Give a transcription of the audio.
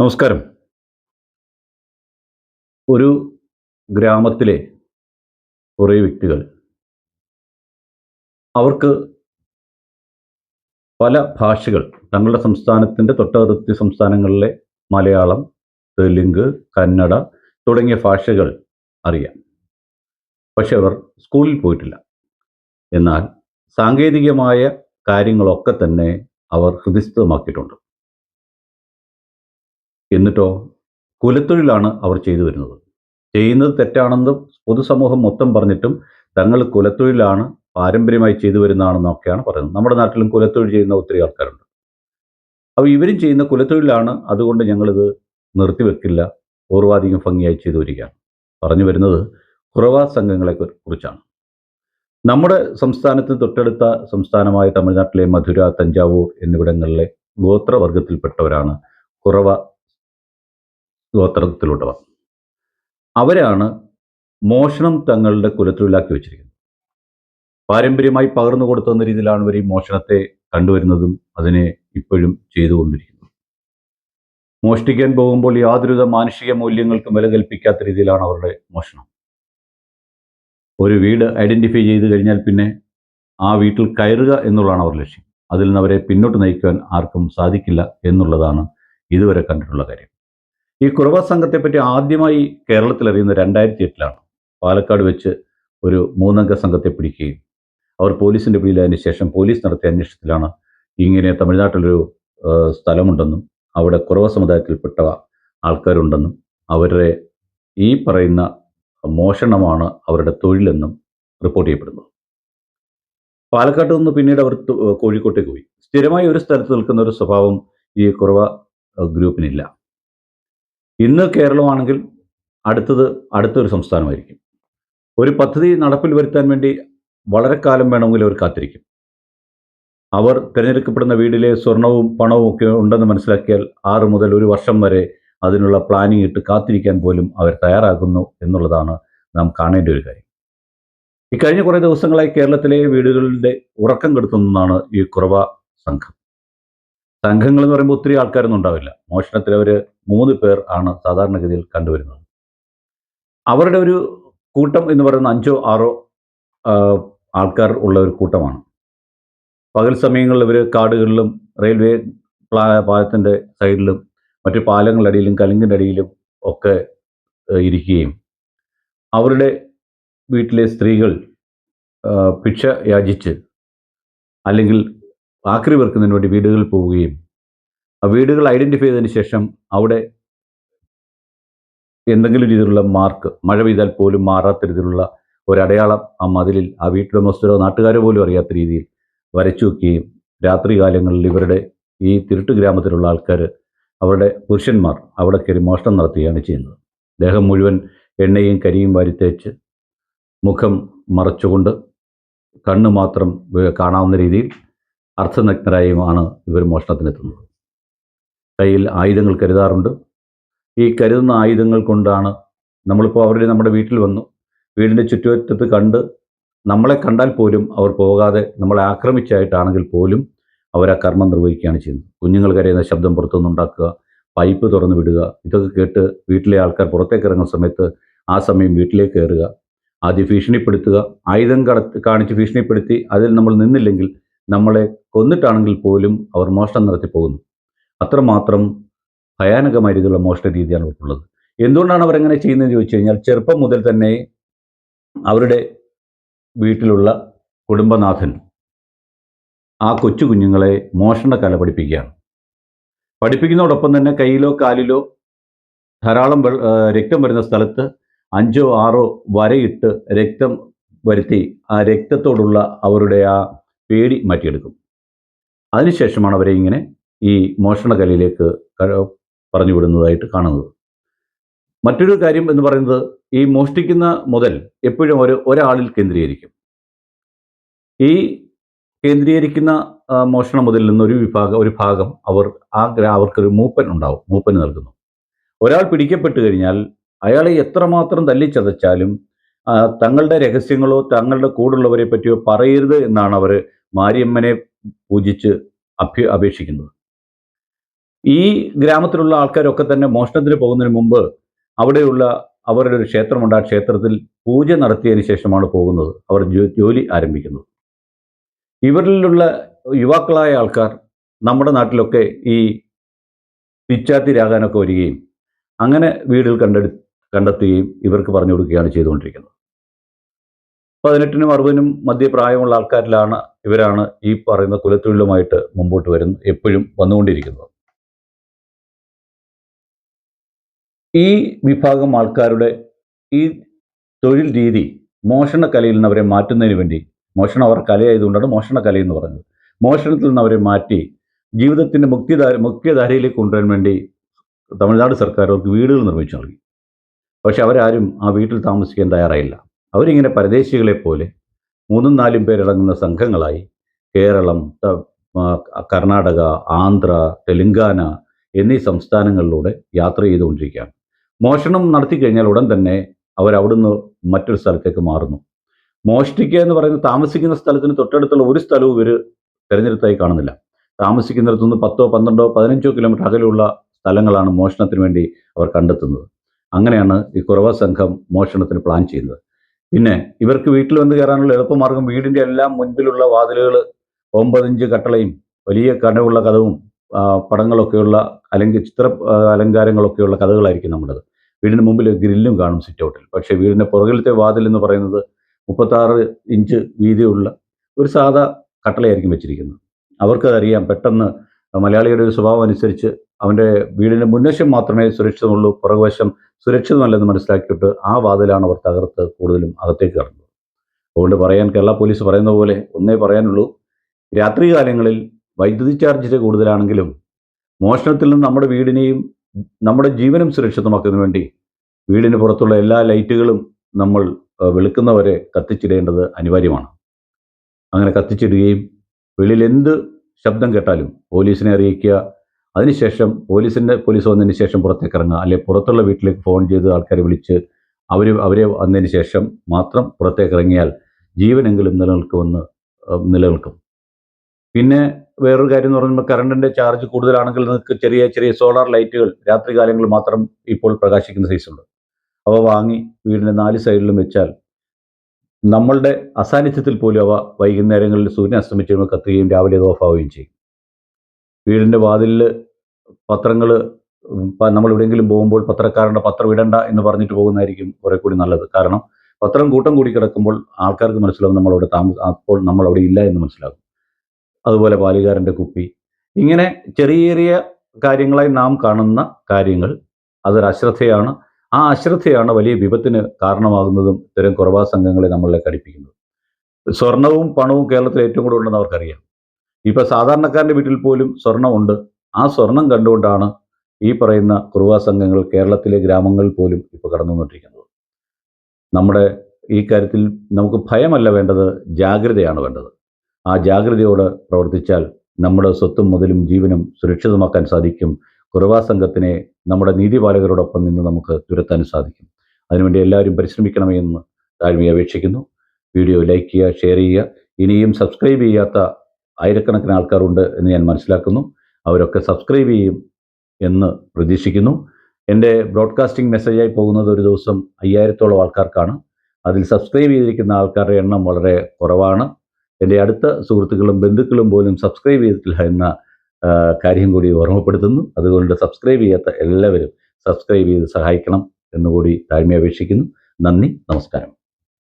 നമസ്കാരം. ഒരു ഗ്രാമത്തിലെ കുറേ വ്യക്തികൾ അവർക്ക് പല ഭാഷകൾ തങ്ങളുടെ സംസ്ഥാനത്തിൻ്റെ തൊട്ടതിർത്തി സംസ്ഥാനങ്ങളിലെ മലയാളം, തെലുങ്ക്, കന്നഡ തുടങ്ങിയ ഭാഷകൾ അറിയാം. പക്ഷെ അവർ സ്കൂളിൽ പോയിട്ടില്ല. എന്നാൽ സാങ്കേതികമായ കാര്യങ്ങളൊക്കെ തന്നെ അവർ ഹൃദിസ്ഥമാക്കിയിട്ടുണ്ട്. എന്നിട്ടോ കുലത്തൊഴിലാണ് അവർ ചെയ്തു വരുന്നത്. ചെയ്യുന്നത് തെറ്റാണെന്ന് പൊതുസമൂഹം മൊത്തം പറഞ്ഞിട്ടും തങ്ങൾ കുലത്തൊഴിലാണ് പാരമ്പര്യമായി ചെയ്തു വരുന്നതാണെന്നൊക്കെയാണ് പറയുന്നത്. നമ്മുടെ നാട്ടിലും കുലത്തൊഴിൽ ചെയ്യുന്ന ഒത്തിരി ആൾക്കാരുണ്ട്. അപ്പോൾ ഇവരും ചെയ്യുന്ന കുലത്തൊഴിലാണ്, അതുകൊണ്ട് ഞങ്ങളിത് നിർത്തിവെക്കില്ല, പൂർവാധികം ഭംഗിയായി ചെയ്തു വരികയാണ്. പറഞ്ഞു വരുന്നത് കുറവ സംഘങ്ങളെ കുറിച്ചാണ്. നമ്മുടെ സംസ്ഥാനത്തിന് തൊട്ടടുത്ത സംസ്ഥാനമായ തമിഴ്നാട്ടിലെ മധുര, തഞ്ചാവൂർ എന്നിവിടങ്ങളിലെ ഗോത്രവർഗത്തിൽപ്പെട്ടവരാണ് കുറവ ഗോത്രത്തിലുള്ളവർ. അവരാണ് മോഷണം തങ്ങളുടെ കുലത്തൊഴിലാക്കി വെച്ചിരിക്കുന്നത്. പാരമ്പര്യമായി പകർന്നു കൊടുത്തുന്ന രീതിയിലാണ് ഇവർ ഈ മോഷണത്തെ കണ്ടുവരുന്നതും അതിനെ ഇപ്പോഴും ചെയ്തുകൊണ്ടിരിക്കുന്നത്. മോഷ്ടിക്കാൻ പോകുമ്പോൾ യാതൊരുവിധ മാനുഷിക മൂല്യങ്ങൾക്കും വില കൽപ്പിക്കാത്ത രീതിയിലാണ് അവരുടെ മോഷണം. ഒരു വീട് ഐഡൻറ്റിഫൈ ചെയ്ത് കഴിഞ്ഞാൽ പിന്നെ ആ വീട്ടിൽ കയറുക എന്നുള്ളതാണ് അവരുടെ ലക്ഷ്യം. അതിൽ നിന്ന് അവരെ പിന്നോട്ട് നയിക്കുവാൻ ആർക്കും സാധിക്കില്ല എന്നുള്ളതാണ് ഇതുവരെ കണ്ടിട്ടുള്ള കാര്യം. ഈ കുറവ സംഘത്തെപ്പറ്റി ആദ്യമായി കേരളത്തിൽ അറിയുന്നത് 2008 പാലക്കാട് വെച്ച് ഒരു 3 അംഗ സംഘത്തെ പിടിക്കുകയും അവർ പോലീസിൻ്റെ പിടിയിലായതിനു ശേഷം പോലീസ് നടത്തിയ അന്വേഷണത്തിലാണ് ഇങ്ങനെ തമിഴ്നാട്ടിലൊരു സ്ഥലമുണ്ടെന്നും അവിടെ കുറവ സമുദായത്തിൽപ്പെട്ട ആൾക്കാരുണ്ടെന്നും അവരുടെ ഈ പറയുന്ന മോഷണമാണ് അവരുടെ തൊഴിലെന്നും റിപ്പോർട്ട് ചെയ്യപ്പെടുന്നത്. പാലക്കാട്ട് നിന്ന് പിന്നീട് അവർ കോഴിക്കോട്ടേക്ക് പോയി. സ്ഥിരമായി ഒരു സ്ഥലത്ത് നിൽക്കുന്ന ഒരു സ്വഭാവം ഈ കുറവ ഗ്രൂപ്പിനില്ല. ഇന്ന് കേരളമാണെങ്കിൽ അടുത്തൊരു സംസ്ഥാനമായിരിക്കും. ഒരു പദ്ധതി നടപ്പിൽ വരുത്താൻ വേണ്ടി വളരെ കാലം വേണമെങ്കിൽ അവർ കാത്തിരിക്കും. അവർ തിരഞ്ഞെടുക്കപ്പെടുന്ന വീട്ടിലെ സ്വർണവും പണവും ഒക്കെ ഉണ്ടെന്ന് മനസ്സിലാക്കിയാൽ 6 മുതൽ 1 വർഷം വരെ അതിനുള്ള പ്ലാനിങ് ഇട്ട് കാത്തിരിക്കാൻ പോലും അവർ തയ്യാറാകുന്നു എന്നുള്ളതാണ് നാം കാണേണ്ട ഒരു കാര്യം. ഇക്കഴിഞ്ഞ കുറേ ദിവസങ്ങളായി കേരളത്തിലെ വീടുകളുടെ ഉറക്കം കെടുത്തുന്നതാണ് ഈ കുറവ സംഘം. സംഘങ്ങൾ എന്ന് പറയുമ്പോൾ ഒത്തിരി ആൾക്കാരൊന്നും ഉണ്ടാവില്ല. മോഷണത്തിൽ അവർ 3 പേർ ആണ് സാധാരണഗതിയിൽ കണ്ടുവരുന്നത്. അവരുടെ ഒരു കൂട്ടം എന്ന് പറയുന്ന 5 6 ആൾക്കാർ ഉള്ള ഒരു കൂട്ടമാണ്. പകൽ സമയങ്ങളിൽ ഇവർ കാടുകളിലും റെയിൽവേ പാലത്തിൻ്റെ സൈഡിലും മറ്റ് പാലങ്ങളുടെ അടിയിലും കലുങ്കിൻ്റെ അടിയിലും ഒക്കെ ഇരിക്കുകയും അവരുടെ വീട്ടിലെ സ്ത്രീകൾ ഭിക്ഷ യാചിച്ച് അല്ലെങ്കിൽ ആക്രി വെറുക്കുന്നതിന് വേണ്ടി വീടുകളിൽ പോവുകയും ആ വീടുകൾ ഐഡൻറ്റിഫൈ ചെയ്തതിന് ശേഷം അവിടെ എന്തെങ്കിലും രീതിയിലുള്ള മാർക്ക്, മഴ പെയ്താൽ പോലും മാറാത്ത രീതിയിലുള്ള ഒരടയാളം ആ മതിലിൽ ആ വീട്ടുടമസ്ഥരോ നാട്ടുകാരോ പോലും അറിയാത്ത രീതിയിൽ വരച്ചു വയ്ക്കുകയും രാത്രി കാലങ്ങളിൽ ഇവരുടെ ഈ തിരുട്ട് ഗ്രാമത്തിലുള്ള ആൾക്കാർ അവരുടെ പുരുഷന്മാർ അവിടെ കയറി മോഷണം നടത്തുകയാണ് ചെയ്യുന്നത്. ദേഹം മുഴുവൻ എണ്ണയും കരിയും വാരിത്തേച്ച് മുഖം മറച്ചുകൊണ്ട് കണ്ണ് മാത്രം കാണാവുന്ന രീതിയിൽ അർദ്ധനഗ്നരായുമാണ് ഇവർ മോഷണത്തിനെത്തുന്നത്. കയ്യിൽ ആയുധങ്ങൾ കരുതാറുണ്ട്. ഈ കരുതുന്ന ആയുധങ്ങൾ കൊണ്ടാണ് നമ്മളിപ്പോൾ നമ്മുടെ വീട്ടിൽ വന്നു, വീടിൻ്റെ ചുറ്റുവട്ടത്ത് കണ്ട് നമ്മളെ കണ്ടാൽ പോലും അവർ പോകാതെ നമ്മളെ ആക്രമിച്ചായിട്ടാണെങ്കിൽ പോലും അവർ ആ കർമ്മം നിർവഹിക്കുകയാണ് ചെയ്യുന്നത്. കുഞ്ഞുങ്ങൾ കരയുന്ന ശബ്ദം പുറത്തുനിന്നുണ്ടാക്കുക, പൈപ്പ് തുറന്നു വിടുക, ഇതൊക്കെ കേട്ട് വീട്ടിലെ ആൾക്കാർ പുറത്തേക്ക് ഇറങ്ങുന്ന സമയത്ത് ആ സമയം വീട്ടിലേക്ക് കയറുക, ആദ്യം ഭീഷണിപ്പെടുത്തുക, ആയുധം കാണിച്ച് ഭീഷണിപ്പെടുത്തി അതിൽ നമ്മൾ നിന്നില്ലെങ്കിൽ നമ്മളെ കൊന്നിട്ടാണെങ്കിൽ പോലും അവർ മോഷണം നടത്തി പോകുന്നു. അത്രമാത്രം ഭയാനകമായ രീതിയിലുള്ള മോഷണ രീതിയാണ് അവർക്കുള്ളത്. എന്തുകൊണ്ടാണ് അവരെങ്ങനെ ചെയ്യുന്നതെന്ന് ചോദിച്ചു കഴിഞ്ഞാൽ, ചെറുപ്പം മുതൽ തന്നെ അവരുടെ വീട്ടിലുള്ള കുടുംബനാഥൻ ആ കൊച്ചു കുഞ്ഞുങ്ങളെ മോഷണ കല പഠിപ്പിക്കുകയാണ്. പഠിപ്പിക്കുന്നതോടൊപ്പം തന്നെ കയ്യിലോ കാലിലോ ധാരാളം രക്തം വരുന്ന സ്ഥലത്ത് 5 6 വരയിട്ട് രക്തം വരുത്തി ആ രക്തത്തോടുള്ള അവരുടെ ആ പേടി മാറ്റിയെടുക്കും. അതിനുശേഷമാണ് അവരെ ഇങ്ങനെ ഈ മോഷണ കലയിലേക്ക് പറഞ്ഞു വിടുന്നതായിട്ട് കാണുന്നത്. മറ്റൊരു കാര്യം എന്ന് പറയുന്നത്, ഈ മോഷ്ടിക്കുന്ന മുതൽ എപ്പോഴും ഒരാളിൽ കേന്ദ്രീകരിക്കും. ഈ കേന്ദ്രീകരിക്കുന്ന മോഷണ മുതലിൽ നിന്ന് ഒരു ഭാഗം അവർക്കൊരു മൂപ്പൻ ഉണ്ടാവും, മൂപ്പന് നൽകുന്നു. ഒരാൾ പിടിക്കപ്പെട്ട് കഴിഞ്ഞാൽ അയാളെ എത്രമാത്രം തല്ലിച്ചതച്ചാലും തങ്ങളുടെ രഹസ്യങ്ങളോ തങ്ങളുടെ കൂടുള്ളവരെ പറ്റിയോ പറയരുത് എന്നാണ് അവർ മാരിയമ്മനെ പൂജിച്ച് അപേക്ഷിക്കുന്നത്. ഈ ഗ്രാമത്തിലുള്ള ആൾക്കാരൊക്കെ തന്നെ മോഷണത്തിന് പോകുന്നതിന് മുമ്പ് അവിടെയുള്ള അവരുടെ ഒരു ക്ഷേത്രമുണ്ട്. ആ ക്ഷേത്രത്തിൽ പൂജ നടത്തിയതിന് ശേഷമാണ് പോകുന്നത്. അവർ ജോലി ആരംഭിക്കുന്നത്. ഇവരിലുള്ള യുവാക്കളായ ആൾക്കാർ നമ്മുടെ നാട്ടിലൊക്കെ ഈ പിച്ചാത്തിരാകാനൊക്കെ വരികയും അങ്ങനെ വീടുകൾ കണ്ടെത്തുകയും ഇവർക്ക് പറഞ്ഞു കൊടുക്കുകയാണ് ചെയ്തുകൊണ്ടിരിക്കുന്നത്. 18നും 60നും മധ്യപ്രായമുള്ള ആൾക്കാരിലാണ് ഇവരാണ് ഈ പറയുന്ന കുലത്തൊഴിലുമായിട്ട് മുമ്പോട്ട് എപ്പോഴും വന്നുകൊണ്ടിരിക്കുന്നത്. ഈ വിഭാഗം ആൾക്കാരുടെ ഈ തൊഴിൽ രീതി മോഷണക്കലയിൽ നിന്ന് അവരെ മാറ്റുന്നതിന് വേണ്ടി, മോഷണം അവർ കലയായതുകൊണ്ടാണ് മോഷണക്കലയെന്ന് പറഞ്ഞത്, മോഷണത്തിൽ നിന്ന് അവരെ മാറ്റി ജീവിതത്തിൻ്റെ മുഖ്യധാരയിലേക്ക് കൊണ്ടുവരാൻ വേണ്ടി തമിഴ്നാട് സർക്കാർ അവർക്ക് വീടുകൾ നിർമ്മിച്ചു നൽകി. പക്ഷെ അവരാരും ആ വീട്ടിൽ താമസിക്കാൻ തയ്യാറായില്ല. അവരിങ്ങനെ പരദേശികളെ പോലെ 3ഉം 4ഉം പേരടങ്ങുന്ന സംഘങ്ങളായി കേരളം, കർണാടക, ആന്ധ്ര, തെലുങ്കാന എന്നീ സംസ്ഥാനങ്ങളിലൂടെ യാത്ര ചെയ്തുകൊണ്ടിരിക്കുകയാണ്. മോഷണം നടത്തി കഴിഞ്ഞാൽ ഉടൻ തന്നെ അവരവിടുന്ന് മറ്റൊരു സ്ഥലത്തേക്ക് മാറുന്നു. മോഷ്ടിക്കുക എന്ന് പറയുന്നത് താമസിക്കുന്ന സ്ഥലത്തിന് തൊട്ടടുത്തുള്ള ഒരു സ്ഥലവും ഇവർ തിരഞ്ഞെടുത്തായി കാണുന്നില്ല. താമസിക്കുന്നിടത്തുനിന്ന് 10, 12, 15 കിലോമീറ്റർ അകലെയുള്ള സ്ഥലങ്ങളാണ് മോഷണത്തിന് വേണ്ടി അവർ കണ്ടെത്തുന്നത്. അങ്ങനെയാണ് ഈ കുറുവ സംഘം മോഷണത്തിന് പ്ലാൻ ചെയ്യുന്നത്. പിന്നെ ഇവർക്ക് വീട്ടിൽ വന്ന് കയറാനുള്ള എളുപ്പമാർഗം വീടിൻ്റെ എല്ലാം മുൻപിലുള്ള വാതിലുകൾ 9 ഇഞ്ച് കട്ടളയും വലിയ കനവുള്ള കതവും പടങ്ങളൊക്കെയുള്ള ചിത്ര അലങ്കാരങ്ങളൊക്കെയുള്ള കഥകളായിരിക്കും നമ്മുടേത്. വീടിന് മുമ്പിൽ ഗ്രില്ലും കാണും സിറ്റ് ഔട്ടിൽ. പക്ഷേ വീടിൻ്റെ പുറകിലത്തെ വാതിൽ എന്ന് പറയുന്നത് 36 ഇഞ്ച് വീതിയുള്ള ഒരു സാധാ കട്ടളയായിരിക്കും വെച്ചിരിക്കുന്നത്. അവർക്കതറിയാം. പെട്ടെന്ന് മലയാളിയുടെ ഒരു സ്വഭാവം അനുസരിച്ച് അവൻ്റെ വീടിൻ്റെ മുൻവശം മാത്രമേ സുരക്ഷിതമുള്ളൂ, പുറകുവശം സുരക്ഷിതമല്ലെന്ന് മനസ്സിലാക്കിയിട്ട് ആ വാതിലാണ് അവർ തകർത്ത് കൂടുതലും അകത്തേക്ക് കടന്നത്. അതുകൊണ്ട് കേരള പോലീസ് പറയുന്ന പോലെ ഒന്നേ പറയാനുള്ളൂ, രാത്രികാലങ്ങളിൽ വൈദ്യുതി ചാർജ് കൂടുതലാണെങ്കിലും മോഷണത്തിൽ നിന്ന് നമ്മുടെ വീടിനെയും നമ്മുടെ ജീവനും സുരക്ഷിതമാക്കുന്നതിന് വേണ്ടി വീടിന് പുറത്തുള്ള എല്ലാ ലൈറ്റുകളും നമ്മൾ വെളുക്കുന്നവരെ കത്തിച്ചിടേണ്ടത് അനിവാര്യമാണ്. അങ്ങനെ കത്തിച്ചിടുകയും വെളിയിൽ എന്ത് ശബ്ദം കേട്ടാലും പോലീസിനെ അറിയിക്കുക. അതിനുശേഷം പോലീസ് വന്നതിന് ശേഷം പുറത്തേക്ക് ഇറങ്ങുക, അല്ലെങ്കിൽ പുറത്തുള്ള വീട്ടിലേക്ക് ഫോൺ ചെയ്ത് ആൾക്കാരെ വിളിച്ച് അവരെ വന്നതിന് ശേഷം മാത്രം പുറത്തേക്ക് ഇറങ്ങിയാൽ ജീവനെങ്കിലും നിലനിൽക്കും. പിന്നെ വേറൊരു കാര്യം എന്ന് പറയുമ്പോൾ കറണ്ടിൻ്റെ ചാർജ് കൂടുതലാണെങ്കിൽ നിങ്ങൾക്ക് ചെറിയ ചെറിയ സോളാർ ലൈറ്റുകൾ രാത്രി കാലങ്ങളിൽ മാത്രം ഇപ്പോൾ പ്രകാശിക്കുന്ന സൈസുണ്ട്. അവ വാങ്ങി വീടിൻ്റെ 4 സൈഡിലും വെച്ചാൽ നമ്മളുടെ അസാന്നിധ്യത്തിൽ പോലും അവ വൈകുന്നേരങ്ങളിൽ സൂര്യൻ അസ്തമിച്ച് കഴിയുമ്പോൾ കത്തുകയും രാവിലെ അത് ഓഫാവുകയും ചെയ്യും. വീടിൻ്റെ വാതിലിൽ പത്രങ്ങൾ നമ്മളെവിടെയെങ്കിലും പോകുമ്പോൾ പത്രക്കാരൻ്റെ പത്രം ഇടണ്ട എന്ന് പറഞ്ഞിട്ട് പോകുന്നതായിരിക്കും കുറെ കൂടി നല്ലത്. കാരണം പത്രം കൂട്ടം കൂടി കിടക്കുമ്പോൾ ആൾക്കാർക്ക് മനസ്സിലാവും അപ്പോൾ നമ്മളവിടെ ഇല്ല എന്ന് മനസ്സിലാകും. അതുപോലെ പാലുകാരൻ്റെ കുപ്പി, ഇങ്ങനെ ചെറിയ ചെറിയ കാര്യങ്ങളായി നാം കാണുന്ന കാര്യങ്ങൾ അതൊരു അശ്രദ്ധയാണ്. ആ അശ്രദ്ധയാണ് വലിയ വിപത്തിന് കാരണമാകുന്നതും ഇത്തരം കുറുവാ സംഘങ്ങളെ നമ്മളിലേക്ക് അടുപ്പിക്കുന്നത്. സ്വർണവും പണവും കേരളത്തിൽ ഏറ്റവും കൂടുതൽ ഉണ്ടെന്ന് അവർക്കറിയാം. ഇപ്പോൾ സാധാരണക്കാരൻ്റെ വീട്ടിൽ പോലും സ്വർണ്ണമുണ്ട്. ആ സ്വർണം കണ്ടുകൊണ്ടാണ് ഈ പറയുന്ന കുറുവാ സംഘങ്ങൾ കേരളത്തിലെ ഗ്രാമങ്ങളിൽ പോലും ഇപ്പോൾ കടന്നു വന്നുകൊണ്ടിരിക്കുന്നത്. നമ്മുടെ ഈ കാര്യത്തിൽ നമുക്ക് ഭയമല്ല വേണ്ടത്, ജാഗ്രതയാണ് വേണ്ടത്. ആ ജാഗ്രതയോടെ പ്രവർത്തിച്ചാൽ നമ്മുടെ സ്വത്തും മുതലും ജീവനും സുരക്ഷിതമാക്കാൻ സാധിക്കും. കുറുവാ സംഘത്തിനെ നമ്മുടെ നീതിപാലകരോടൊപ്പം നിന്ന് നമുക്ക് തുരത്താൻ സാധിക്കും. അതിനുവേണ്ടി എല്ലാവരും പരിശ്രമിക്കണമെന്ന് താഴ്മയെ അപേക്ഷിക്കുന്നു. വീഡിയോ ലൈക്ക് ചെയ്യുക, ഷെയർ ചെയ്യുക. ഇനിയും സബ്സ്ക്രൈബ് ചെയ്യാത്ത ആയിരക്കണക്കിന് ആൾക്കാരുണ്ട് എന്ന് ഞാൻ മനസ്സിലാക്കുന്നു. അവരൊക്കെ സബ്സ്ക്രൈബ് ചെയ്യും എന്ന് പ്രതീക്ഷിക്കുന്നു. എൻ്റെ ബ്രോഡ്കാസ്റ്റിംഗ് മെസ്സേജായി പോകുന്നത് ഒരു ദിവസം 5000-ഓളം ആൾക്കാർക്കാണ്. അതിൽ സബ്സ്ക്രൈബ് ചെയ്തിരിക്കുന്ന ആൾക്കാരുടെ എണ്ണം വളരെ കുറവാണ്. എൻ്റെ അടുത്ത സുഹൃത്തുക്കളും ബന്ധുക്കളും പോലും സബ്സ്ക്രൈബ് ചെയ്തിട്ടില്ല എന്ന കാര്യം കൂടി ഓർമ്മപ്പെടുത്തുന്നു. അതുകൊണ്ട് സബ്സ്ക്രൈബ് ചെയ്യാത്ത എല്ലാവരും സബ്സ്ക്രൈബ് ചെയ്ത് സഹായിക്കണം എന്നുകൂടി താഴ്മയെ അപേക്ഷിക്കുന്നു. നന്ദി, നമസ്കാരം.